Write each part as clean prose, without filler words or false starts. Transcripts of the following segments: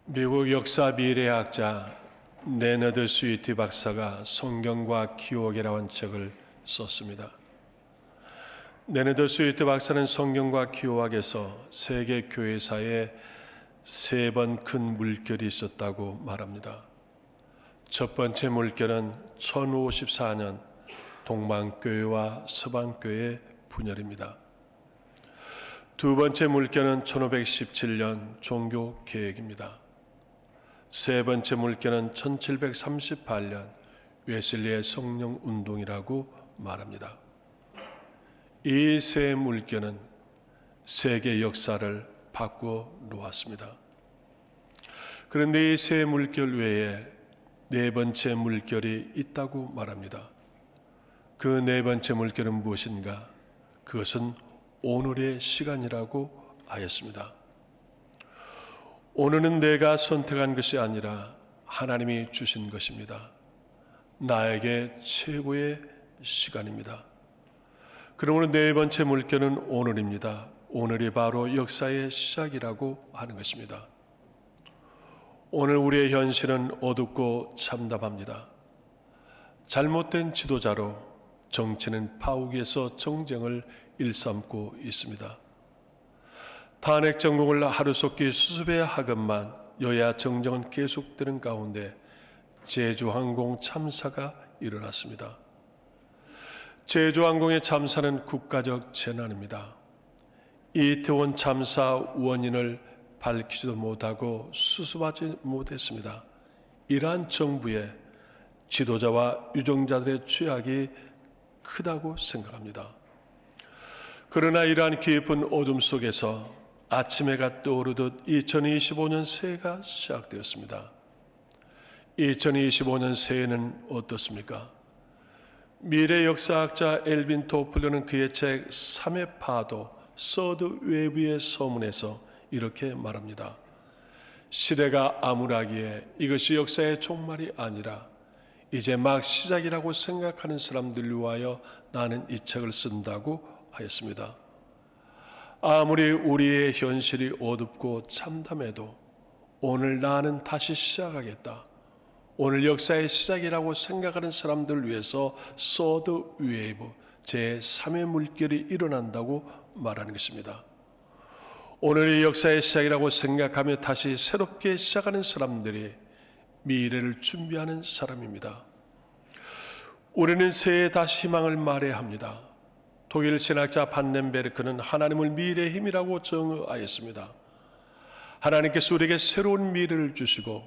미국 역사 미래학자 레너드 스위트 박사가 성경과 기록이라는 책을 썼습니다. 레너드 스위트 박사는 성경과 기록에서 세계 교회사에 세 번 큰 물결이 있었다고 말합니다. 첫 번째 물결은 1054년 동방교회와 서방교회의 분열입니다. 두 번째 물결은 1517년 종교개혁입니다. 세 번째 물결은 1738년 웨슬리의 성령운동이라고 말합니다. 이 세 물결은 세계 역사를 바꾸어 놓았습니다. 그런데 이 세 물결 외에 네 번째 물결이 있다고 말합니다. 그 네 번째 물결은 무엇인가? 그것은 오늘의 시간이라고 하였습니다. 오늘은 내가 선택한 것이 아니라 하나님이 주신 것입니다. 나에게 최고의 시간입니다. 그러므로 네 번째 물결은 오늘입니다. 오늘이 바로 역사의 시작이라고 하는 것입니다. 오늘 우리의 현실은 어둡고 참담합니다. 잘못된 지도자로 정치는 파국에서 정쟁을 일삼고 있습니다. 탄핵 전공을 하루속히 수습해야 하건만 여야 정쟁은 계속되는 가운데 제주항공 참사가 일어났습니다. 제주항공의 참사는 국가적 재난입니다. 이태원 참사 원인을 밝히지도 못하고 수습하지 못했습니다. 이러한 정부의 지도자와 유정자들의 죄악이 크다고 생각합니다. 그러나 이러한 깊은 어둠 속에서 아침 해가 떠오르듯 2025년 새해가 시작되었습니다. 2025년 새해는 어떻습니까? 미래 역사학자 엘빈 토플러는 그의 책 3의 파도, 서드 웨이브의 서문에서 이렇게 말합니다. 시대가 암울하기에 이것이 역사의 종말이 아니라 이제 막 시작이라고 생각하는 사람들을 위하여 나는 이 책을 쓴다고 하였습니다. 아무리 우리의 현실이 어둡고 참담해도 오늘 나는 다시 시작하겠다. 오늘 역사의 시작이라고 생각하는 사람들을 위해서 서드 웨이브 제3의 물결이 일어난다고 말하는 것입니다. 오늘이 역사의 시작이라고 생각하며 다시 새롭게 시작하는 사람들이 미래를 준비하는 사람입니다. 우리는 새해에 다시 희망을 말해야 합니다. 독일 신학자 반넨베르크는 하나님을 미래의 힘이라고 정의하였습니다. 하나님께서 우리에게 새로운 미래를 주시고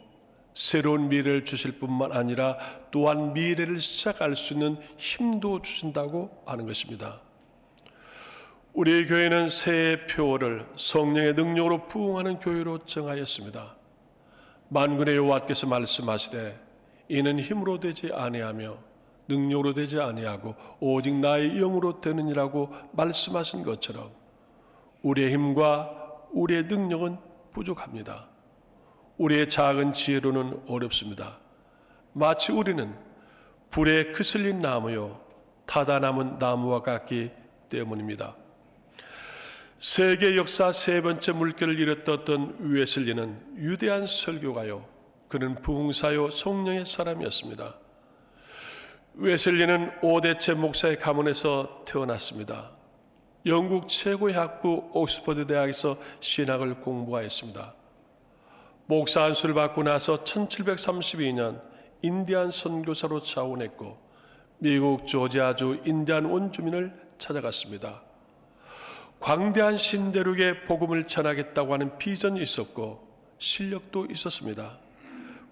새로운 미래를 주실 뿐만 아니라 또한 미래를 시작할 수 있는 힘도 주신다고 하는 것입니다. 우리 교회는 새해의 표어를 성령의 능력으로 부흥하는 교회로 정하였습니다. 만군의 여호와께서 말씀하시되 이는 힘으로 되지 아니하며 능력으로 되지 아니하고 오직 나의 영으로 되느니라고 말씀하신 것처럼 우리의 힘과 우리의 능력은 부족합니다. 우리의 작은 지혜로는 어렵습니다. 마치 우리는 불에 그슬린 나무요 타다 남은 나무와 같기 때문입니다. 세계 역사 세 번째 물결을 일으켰던 웨슬리는 위대한 설교가요, 그는 부흥사요 성령의 사람이었습니다. 웨슬리는 오대체 목사의 가문에서 태어났습니다. 영국 최고의 학부 옥스퍼드 대학에서 신학을 공부하였습니다. 목사 안수를 받고 나서 1732년 인디안 선교사로 자원했고 미국 조지아주 인디안 원주민을 찾아갔습니다. 광대한 신대륙에 복음을 전하겠다고 하는 비전이 있었고 실력도 있었습니다.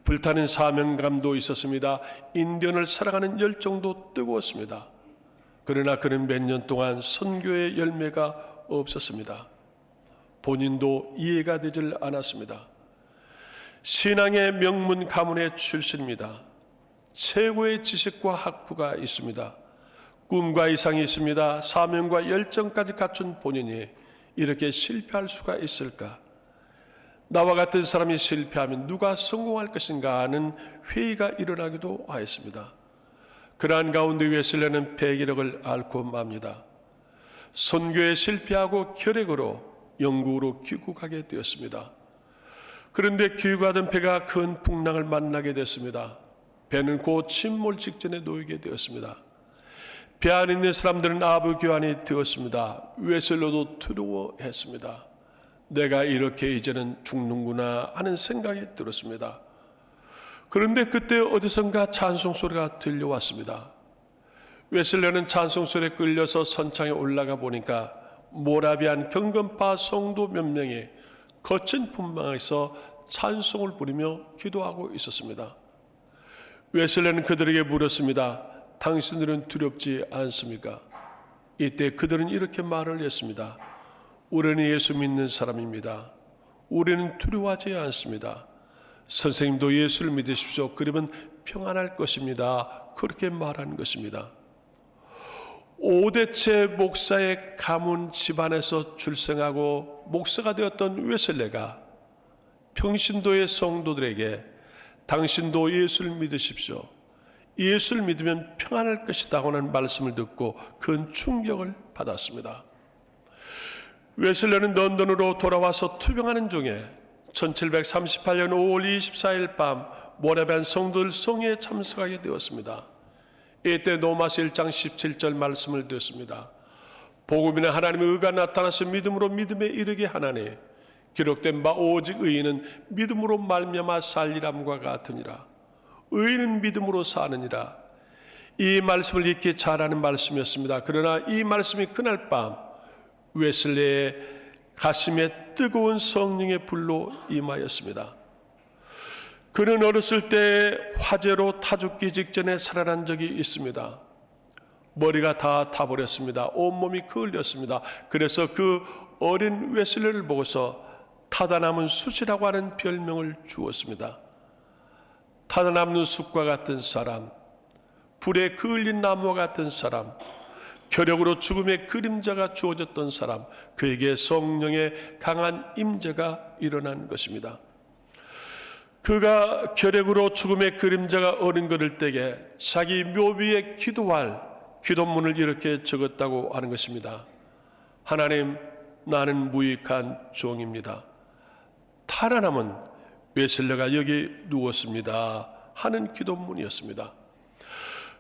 불타는 사명감도 있었습니다. 인디언을 사랑하는 열정도 뜨거웠습니다. 그러나 그는 몇 년 동안 선교의 열매가 없었습니다. 본인도 이해가 되질 않았습니다. 신앙의 명문 가문의 출신입니다. 최고의 지식과 학부가 있습니다. 꿈과 이상이 있습니다. 사명과 열정까지 갖춘 본인이 이렇게 실패할 수가 있을까? 나와 같은 사람이 실패하면 누가 성공할 것인가 하는 회의가 일어나기도 하였습니다. 그러한 가운데 웨슬리는 폐기력을 앓고 맙니다. 선교에 실패하고 결핵으로 영국으로 귀국하게 되었습니다. 그런데 귀가던 배가 큰 풍랑을 만나게 됐습니다. 배는 곧 침몰 직전에 놓이게 되었습니다. 배 안에 있는 사람들은 아부교환이 되었습니다. 웨슬레도 두려워했습니다. 내가 이렇게 이제는 죽는구나 하는 생각이 들었습니다. 그런데 그때 어디선가 찬송소리가 들려왔습니다. 웨슬레는 찬송소리에 끌려서 선창에 올라가 보니까 모라비안 경건파 성도 몇 명이 거친 풍랑에서 찬송을 부르며 기도하고 있었습니다. 웨슬레는 그들에게 물었습니다. 당신들은 두렵지 않습니까? 이때 그들은 이렇게 말을 했습니다. 우리는 예수 믿는 사람입니다. 우리는 두려워하지 않습니다. 선생님도 예수를 믿으십시오. 그러면 평안할 것입니다. 그렇게 말한 것입니다. 5대째 목사의 가문 집안에서 출생하고 목사가 되었던 웨슬레가 평신도의 성도들에게 당신도 예수를 믿으십시오. 예수를 믿으면 평안할 것이다 하는 말씀을 듣고 큰 충격을 받았습니다. 웨슬레는 런던으로 돌아와서 투병하는 중에 1738년 5월 24일 밤 모라비안 성도들 성회에 참석하게 되었습니다. 이때 로마서 1장 17절 말씀을 듣습니다. 복음이나 하나님의 의가 나타나서 믿음으로 믿음에 이르게 하나니 기록된 바 오직 의인은 믿음으로 말미암아 살리람과 같으니라. 의인은 믿음으로 사느니라. 이 말씀을 잊기 잘하는 말씀이었습니다. 그러나 이 말씀이 그날 밤 웨슬레의 가슴에 뜨거운 성령의 불로 임하였습니다. 그는 어렸을 때 화재로 타 죽기 직전에 살아난 적이 있습니다. 머리가 다 타버렸습니다. 온몸이 그을렸습니다. 그래서 그 어린 웨슬레를 보고서 타다남은 숯이라고 하는 별명을 주었습니다. 타다남는 숯과 같은 사람, 불에 그을린 나무와 같은 사람, 격력으로 죽음의 그림자가 주어졌던 사람, 그에게 성령의 강한 임재가 일어난 것입니다. 그가 격력으로 죽음의 그림자가 어른거릴 때에 자기 묘비에 기도할 기도문을 이렇게 적었다고 하는 것입니다. 하나님, 나는 무익한 종입니다. 타다남은 웨슬레가 여기 누웠습니다 하는 기도문이었습니다.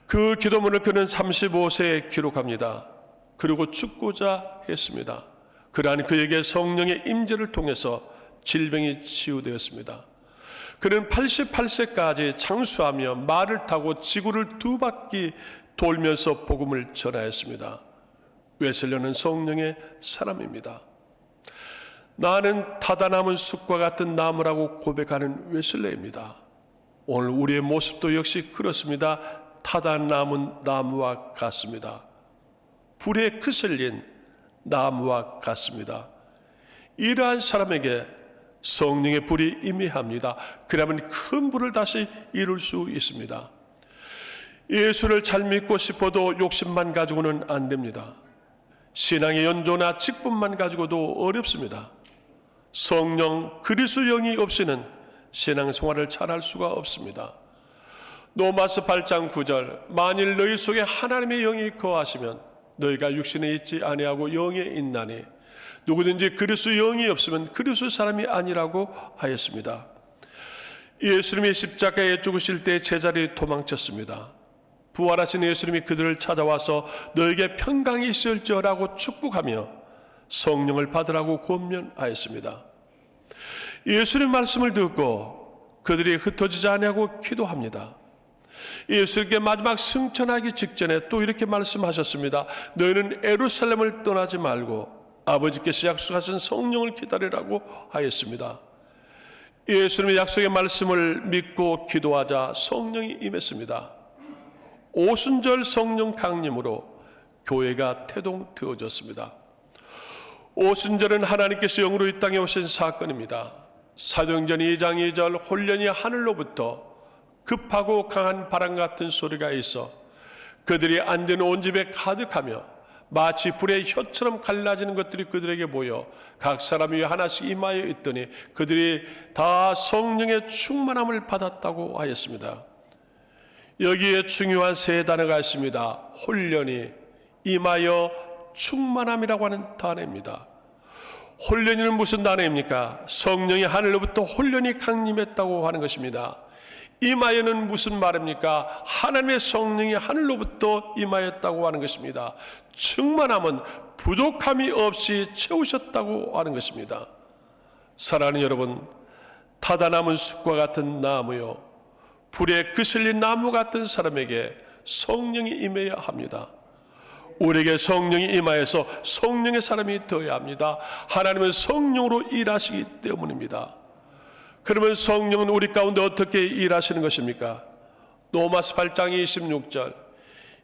그 기도문을 그는 35세에 기록합니다. 그리고 죽고자 했습니다. 그러한 그에게 성령의 임재를 통해서 질병이 치유되었습니다. 그는 88세까지 장수하며 말을 타고 지구를 2바퀴 돌면서 복음을 전하였습니다. 웨슬레는 성령의 사람입니다. 나는 타다남은 숲과 같은 나무라고 고백하는 웨슬레입니다. 오늘 우리의 모습도 역시 그렇습니다. 타다남은 나무와 같습니다. 불에 그슬린 나무와 같습니다. 이러한 사람에게 성령의 불이 임해합니다. 그러면 큰 불을 다시 이룰 수 있습니다. 예수를 잘 믿고 싶어도 욕심만 가지고는 안 됩니다. 신앙의 연조나 직분만 가지고도 어렵습니다. 성령 그리스도 영이 없이는 신앙생활을 잘할 수가 없습니다. 로마서 8장 9절 만일 너희 속에 하나님의 영이 거하시면 너희가 육신에 있지 아니하고 영에 있나니 누구든지 그리스도 영이 없으면 그리스도 사람이 아니라고 하였습니다. 예수님이 십자가에 죽으실 때 제자들이 도망쳤습니다. 부활하신 예수님이 그들을 찾아와서 너에게 평강이 있을지어라고 축복하며 성령을 받으라고 권면하였습니다. 예수님 말씀을 듣고 그들이 흩어지지 아니하고 기도합니다. 예수님께 마지막 승천하기 직전에 또 이렇게 말씀하셨습니다. 너희는 예루살렘을 떠나지 말고 아버지께서 약속하신 성령을 기다리라고 하였습니다. 예수님의 약속의 말씀을 믿고 기도하자 성령이 임했습니다. 오순절 성령 강림으로 교회가 태동되어졌습니다. 오순절은 하나님께서 영으로 이 땅에 오신 사건입니다. 사도행전 2장 2절 홀련히 하늘로부터 급하고 강한 바람 같은 소리가 있어 그들이 앉은 온 집에 가득하며 마치 불의 혀처럼 갈라지는 것들이 그들에게 보여 각 사람 위에 하나씩 임하여 있더니 그들이 다 성령의 충만함을 받았다고 하였습니다. 여기에 중요한 세 단어가 있습니다. 홀련히, 임하여, 충만함이라고 하는 단어입니다. 혼련이는 무슨 단어입니까? 성령이 하늘로부터 혼련히 강림했다고 하는 것입니다. 임하여는 무슨 말입니까? 하나님의 성령이 하늘로부터 임하였다고 하는 것입니다. 충만함은 부족함이 없이 채우셨다고 하는 것입니다. 사랑하는 여러분, 타다남은 숲과 같은 나무요 불에 그슬린 나무 같은 사람에게 성령이 임해야 합니다. 우리에게 성령이 임하여서 성령의 사람이 되어야 합니다. 하나님은 성령으로 일하시기 때문입니다. 그러면 성령은 우리 가운데 어떻게 일하시는 것입니까? 로마서 8장 26절,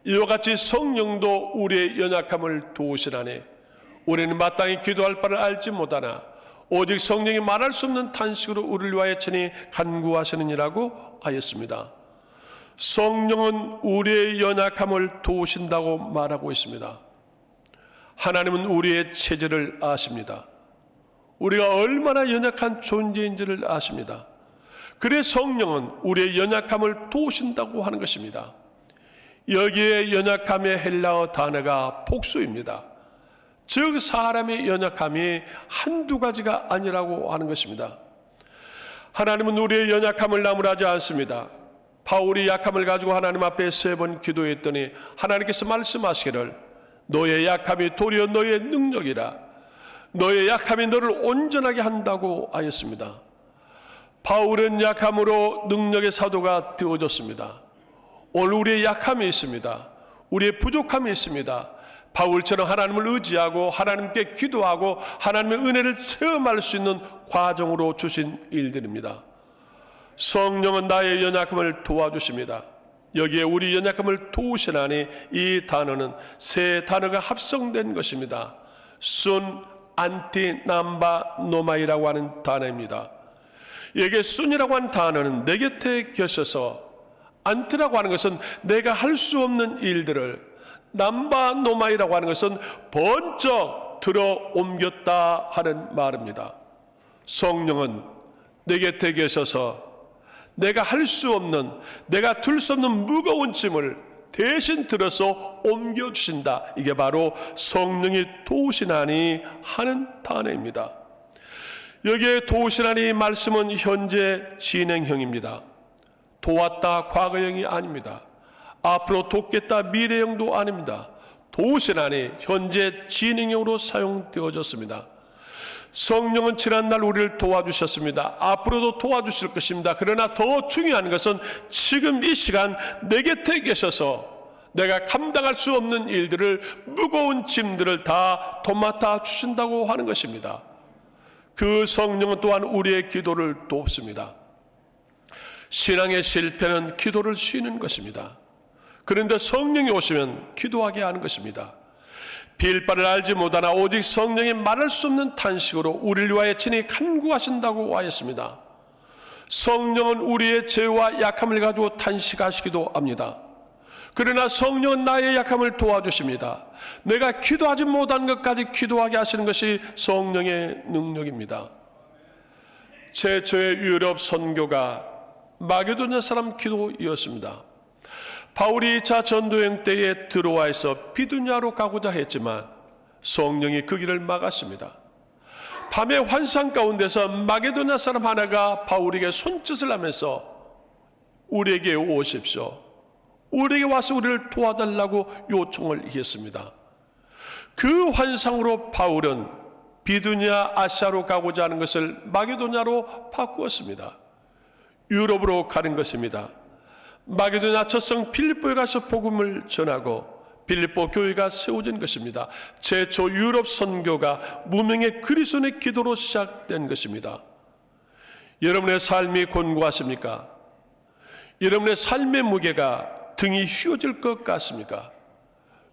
이와 같이 성령도 우리의 연약함을 도우시나니 우리는 마땅히 기도할 바를 알지 못하나 오직 성령이 말할 수 없는 탄식으로 우리를 위하여 친히 간구하시느니라고 하였습니다. 성령은 우리의 연약함을 도우신다고 말하고 있습니다. 하나님은 우리의 체질을 아십니다. 우리가 얼마나 연약한 존재인지를 아십니다. 그래서 성령은 우리의 연약함을 도우신다고 하는 것입니다. 여기에 연약함의 헬라어 단어가 복수입니다. 즉 사람의 연약함이 한두 가지가 아니라고 하는 것입니다. 하나님은 우리의 연약함을 나무라지 않습니다. 바울이 약함을 가지고 하나님 앞에 3번 기도했더니 하나님께서 말씀하시기를 너의 약함이 도리어 너의 능력이라, 너의 약함이 너를 온전하게 한다고 하였습니다. 바울은 약함으로 능력의 사도가 되어졌습니다. 오늘 우리의 약함이 있습니다. 우리의 부족함이 있습니다. 바울처럼 하나님을 의지하고 하나님께 기도하고 하나님의 은혜를 체험할 수 있는 과정으로 주신 일들입니다. 성령은 나의 연약함을 도와주십니다. 여기에 우리 연약함을 도우시나니 이 단어는 세 단어가 합성된 것입니다. 순, 안티, 남바, 노마이라고 하는 단어입니다. 여기에 순이라고 하는 단어는 내 곁에 계셔서, 안티라고 하는 것은 내가 할 수 없는 일들을, 남바, 노마이라고 하는 것은 번쩍 들어 옮겼다 하는 말입니다. 성령은 내 곁에 계셔서 내가 할 수 없는, 내가 들 수 없는 무거운 짐을 대신 들어서 옮겨주신다. 이게 바로 성령이 도우시나니 하는 단어입니다. 여기에 도우시나니 말씀은 현재 진행형입니다. 도왔다 과거형이 아닙니다. 앞으로 돕겠다 미래형도 아닙니다. 도우시나니 현재 진행형으로 사용되어졌습니다. 성령은 지난날 우리를 도와주셨습니다. 앞으로도 도와주실 것입니다. 그러나 더 중요한 것은 지금 이 시간 내 곁에 계셔서 내가 감당할 수 없는 일들을, 무거운 짐들을 다 도맡아 주신다고 하는 것입니다. 그 성령은 또한 우리의 기도를 돕습니다. 신앙의 실패는 기도를 쉬는 것입니다. 그런데 성령이 오시면 기도하게 하는 것입니다. 빌 바를 알지 못하나 오직 성령이 말할 수 없는 탄식으로 우리를 위하여 친히 간구하신다고 하였습니다. 성령은 우리의 죄와 약함을 가지고 탄식하시기도 합니다. 그러나 성령은 나의 약함을 도와주십니다. 내가 기도하지 못한 것까지 기도하게 하시는 것이 성령의 능력입니다. 최초의 유럽 선교가 마게도냐 사람 기도이었습니다. 바울이 2차 전도행 때에 드로아에서 비두냐로 가고자 했지만 성령이 그 길을 막았습니다. 밤의 환상 가운데서 마게도냐 사람 하나가 바울에게 손짓을 하면서 우리에게 오십시오, 우리에게 와서 우리를 도와달라고 요청을 했습니다. 그 환상으로 바울은 비두냐 아시아로 가고자 하는 것을 마게도냐로 바꾸었습니다. 유럽으로 가는 것입니다. 마게도냐 첫성 빌립보에 가서 복음을 전하고 빌립보 교회가 세워진 것입니다. 최초 유럽 선교가 무명의 그리스도의 기도로 시작된 것입니다. 여러분의 삶이 곤고하십니까? 여러분의 삶의 무게가 등이 휘어질 것 같습니까?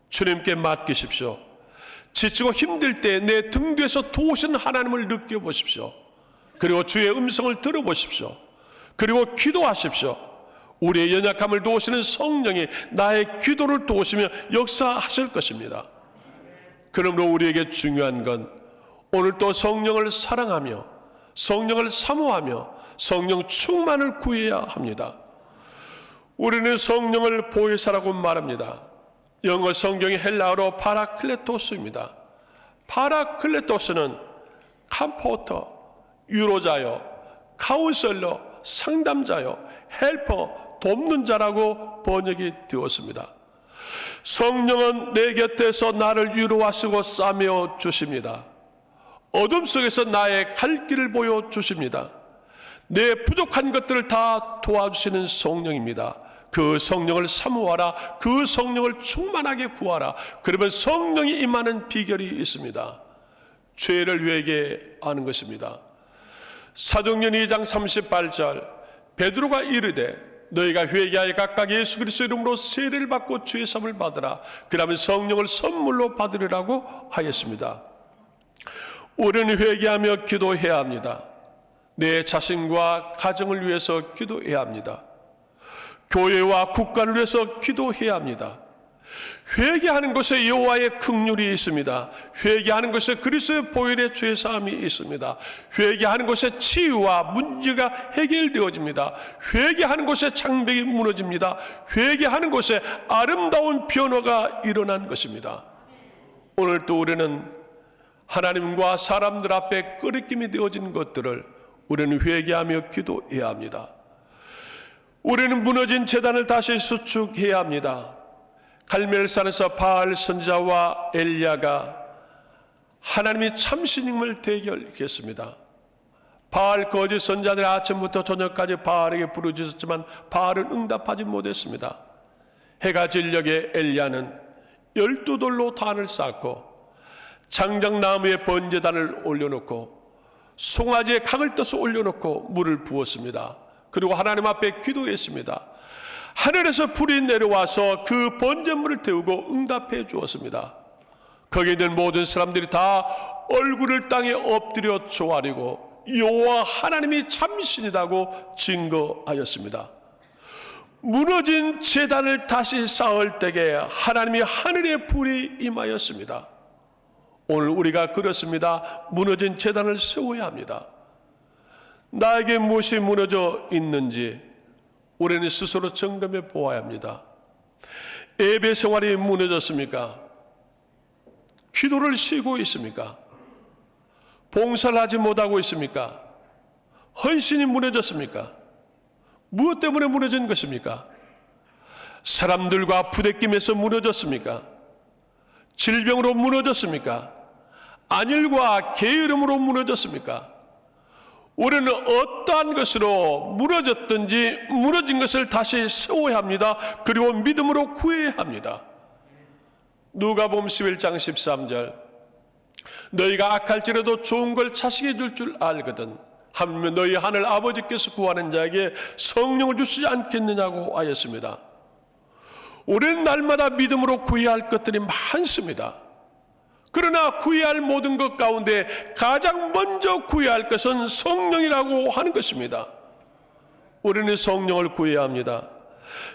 주님께 맡기십시오. 지치고 힘들 때 내 등 뒤에서 도우시는 하나님을 느껴보십시오. 그리고 주의 음성을 들어보십시오. 그리고 기도하십시오. 우리의 연약함을 도우시는 성령이 나의 기도를 도우시며 역사하실 것입니다. 그러므로 우리에게 중요한 건 오늘 또 성령을 사랑하며 성령을 사모하며 성령 충만을 구해야 합니다. 우리는 성령을 보혜사라고 말합니다. 영어 성경의 헬라어로 파라클레토스입니다. 파라클레토스는 컴포터, 유로자요, 카운셀러, 상담자요, 헬퍼, 돕는 자라고 번역이 되었습니다. 성령은 내 곁에서 나를 위로하시고 싸매어 주십니다. 어둠 속에서 나의 갈 길을 보여주십니다. 내 부족한 것들을 다 도와주시는 성령입니다. 그 성령을 사모하라. 그 성령을 충만하게 구하라. 그러면 성령이 임하는 비결이 있습니다. 죄를 회개하는 것입니다. 사도행전 2장 38절 베드로가 이르되 너희가 회개하여 각각 예수 그리스도 이름으로 세례를 받고 죄 사함을 받으라. 그러면 성령을 선물로 받으리라고 하였습니다. 우리는 회개하며 기도해야 합니다. 내 자신과 가정을 위해서 기도해야 합니다. 교회와 국가를 위해서 기도해야 합니다. 회개하는 것에 여호와의 긍휼이 있습니다. 회개하는 것에 그리스도의 보혈의 죄사함이 있습니다. 회개하는 것에 치유와 문제가 해결되어집니다. 회개하는 것에 장벽이 무너집니다. 회개하는 것에 아름다운 변화가 일어난 것입니다. 오늘 또 우리는 하나님과 사람들 앞에 끄리낌이 되어진 것들을 우리는 회개하며 기도해야 합니다. 우리는 무너진 제단을 다시 수축해야 합니다. 갈멜산에서 바알 선지자와 엘리야가 하나님이 참신임을 대결했습니다. 바알 거짓 선지자들이 아침부터 저녁까지 바알에게 부르짖었지만 바알은 응답하지 못했습니다. 해가 질녘에 엘리야는 12돌로 단을 쌓고 장작나무에 번제단을 올려놓고 송아지에 각을 떠서 올려놓고 물을 부었습니다. 그리고 하나님 앞에 기도했습니다. 하늘에서 불이 내려와서 그 번제물을 태우고 응답해 주었습니다. 거기에 있는 모든 사람들이 다 얼굴을 땅에 엎드려 조아리고 여호와 하나님이 참신이라고 증거하였습니다. 무너진 제단을 다시 쌓을 때에 하나님이 하늘의 불이 임하였습니다. 오늘 우리가 그렇습니다. 무너진 제단을 세워야 합니다. 나에게 무엇이 무너져 있는지 우리는 스스로 점검해 보아야 합니다. 예배 생활이 무너졌습니까? 기도를 쉬고 있습니까? 봉사를 하지 못하고 있습니까? 헌신이 무너졌습니까? 무엇 때문에 무너진 것입니까? 사람들과 부대낌에서 무너졌습니까? 질병으로 무너졌습니까? 안일과 게으름으로 무너졌습니까? 우리는 어떠한 것으로 무너졌든지 무너진 것을 다시 세워야 합니다. 그리고 믿음으로 구해야 합니다. 누가복음 11장 13절 너희가 악할지라도 좋은 걸 자식이 줄 줄 알거든 하면 너희 하늘 아버지께서 구하는 자에게 성령을 주시지 않겠느냐고 하였습니다. 우리는 날마다 믿음으로 구해야 할 것들이 많습니다. 그러나 구해야 할 모든 것 가운데 가장 먼저 구해야 할 것은 성령이라고 하는 것입니다. 우리는 성령을 구해야 합니다.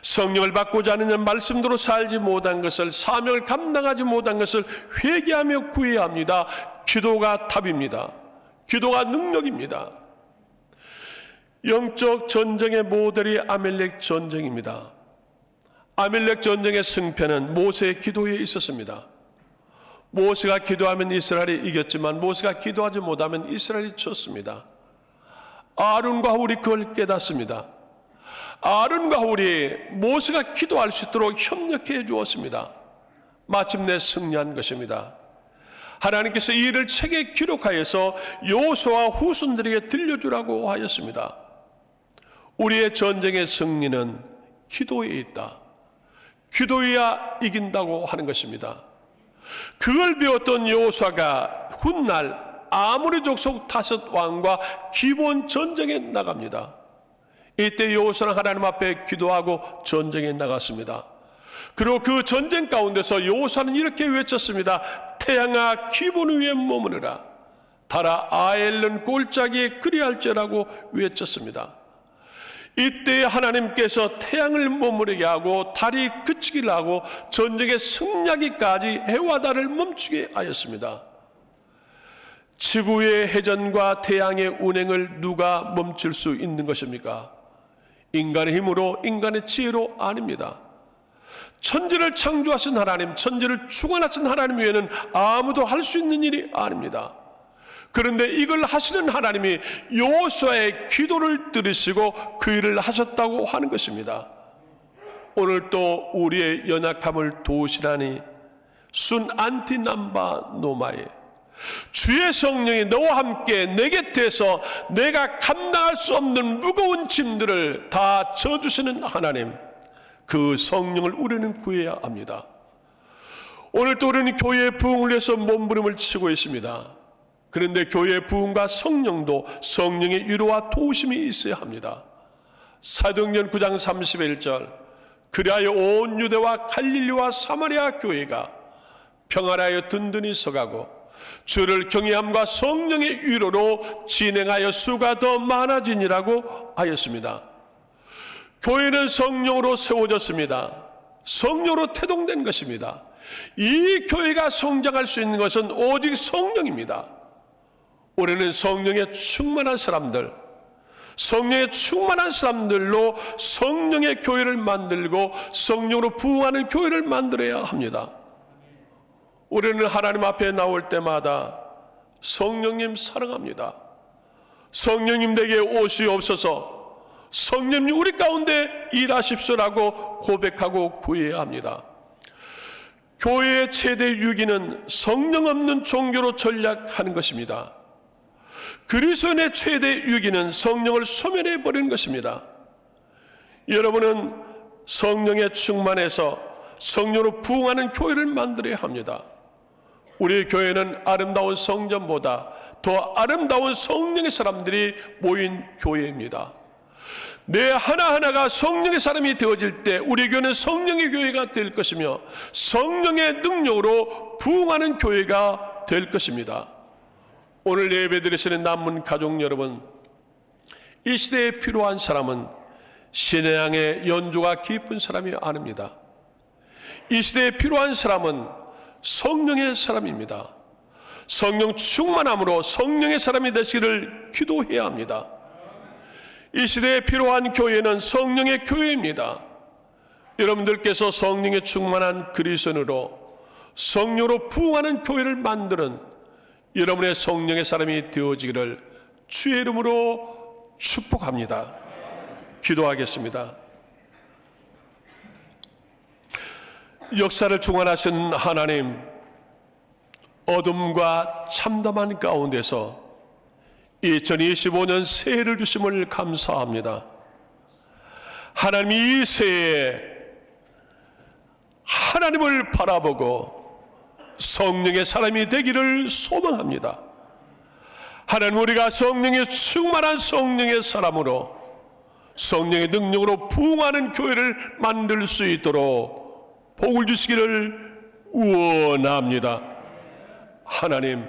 성령을 받고자 하는 말씀대로 살지 못한 것을, 사명을 감당하지 못한 것을 회개하며 구해야 합니다. 기도가 답입니다. 기도가 능력입니다. 영적 전쟁의 모델이 아멜렉 전쟁입니다. 아멜렉 전쟁의 승패는 모세의 기도에 있었습니다. 모세가 기도하면 이스라엘이 이겼지만 모세가 기도하지 못하면 이스라엘이 졌습니다. 아론과 훌이 그걸 깨닫습니다. 아론과 훌이 모세가 기도할 수 있도록 협력해 주었습니다. 마침내 승리한 것입니다. 하나님께서 이 일을 책에 기록하여서 여호수아와 후손들에게 들려주라고 하였습니다. 우리의 전쟁의 승리는 기도에 있다. 기도해야 이긴다고 하는 것입니다. 그걸 배웠던 여호수아가 훗날 아모리 족속 다섯 왕과 기본 전쟁에 나갑니다. 이때 여호수아는 하나님 앞에 기도하고 전쟁에 나갔습니다. 그리고 그 전쟁 가운데서 여호수아는 이렇게 외쳤습니다. 태양아 기본 위에 머무르라. 달아 아엘른 골짜기에 그리할지라고 외쳤습니다. 이때 하나님께서 태양을 머무르게 하고 달이 그치기를 하고 전쟁의 승리하기까지 해와 달을 멈추게 하였습니다. 지구의 회전과 태양의 운행을 누가 멈출 수 있는 것입니까? 인간의 힘으로, 인간의 지혜로 아닙니다. 천지를 창조하신 하나님, 천지를 주관하신 하나님 외에는 아무도 할 수 있는 일이 아닙니다. 그런데 이걸 하시는 하나님이 여호수아의 기도를 들으시고 그 일을 하셨다고 하는 것입니다. 오늘 또 우리의 연약함을 도우시라니 순 안티남바 노마에 주의 성령이 너와 함께 내 곁에서 내가 감당할 수 없는 무거운 짐들을 다 져주시는 하나님, 그 성령을 우리는 구해야 합니다. 오늘 또 우리는 교회의 부흥을 위해서 몸부림을 치고 있습니다. 그런데 교회의 부흥과 성령도 성령의 위로와 도우심이 있어야 합니다. 사도행전 9장 31절, 그리하여 온 유대와 갈릴리와 사마리아 교회가 평안하여 든든히 서가고 주를 경외함과 성령의 위로로 진행하여 수가 더 많아지니라고 하였습니다. 교회는 성령으로 세워졌습니다. 성령으로 태동된 것입니다. 이 교회가 성장할 수 있는 것은 오직 성령입니다. 우리는 성령에 충만한 사람들, 성령에 충만한 사람들로 성령의 교회를 만들고 성령으로 부흥하는 교회를 만들어야 합니다. 우리는 하나님 앞에 나올 때마다 성령님 사랑합니다, 성령님 내게 오시옵소서, 성령님 우리 가운데 일하십시오라고 고백하고 구해야 합니다. 교회의 최대 위기는 성령 없는 종교로 전략하는 것입니다. 그리스도인의 최대 위기는 성령을 소멸해 버리는 것입니다. 여러분은 성령에 충만해서 성령으로 부흥하는 교회를 만들어야 합니다. 우리 교회는 아름다운 성전보다 더 아름다운 성령의 사람들이 모인 교회입니다. 내 하나하나가 성령의 사람이 되어질 때 우리 교회는 성령의 교회가 될 것이며 성령의 능력으로 부흥하는 교회가 될 것입니다. 오늘 예배드리시는 남문 가족 여러분, 이 시대에 필요한 사람은 신앙의 연주가 깊은 사람이 아닙니다. 이 시대에 필요한 사람은 성령의 사람입니다. 성령 충만함으로 성령의 사람이 되시기를 기도해야 합니다. 이 시대에 필요한 교회는 성령의 교회입니다. 여러분들께서 성령에 충만한 그리스도인으로 성령으로 부흥하는 교회를 만드는 여러분의 성령의 사람이 되어지기를 주의 이름으로 축복합니다. 기도하겠습니다. 역사를 주관하신 하나님, 어둠과 참담한 가운데서 2025년 새해를 주심을 감사합니다. 하나님, 이 새해에 하나님을 바라보고 성령의 사람이 되기를 소망합니다. 하나님, 우리가 성령에 충만한 성령의 사람으로 성령의 능력으로 부흥하는 교회를 만들 수 있도록 복을 주시기를 원합니다. 하나님,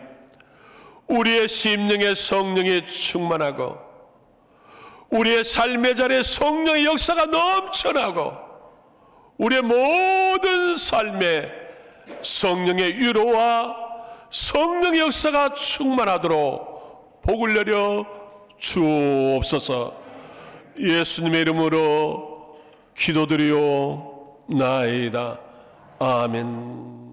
우리의 심령에 성령이 충만하고 우리의 삶의 자리에 성령의 역사가 넘쳐나고 우리의 모든 삶에 성령의 위로와 성령의 역사가 충만하도록 복을 내려 주옵소서. 예수님의 이름으로 기도드리오나이다. 아멘.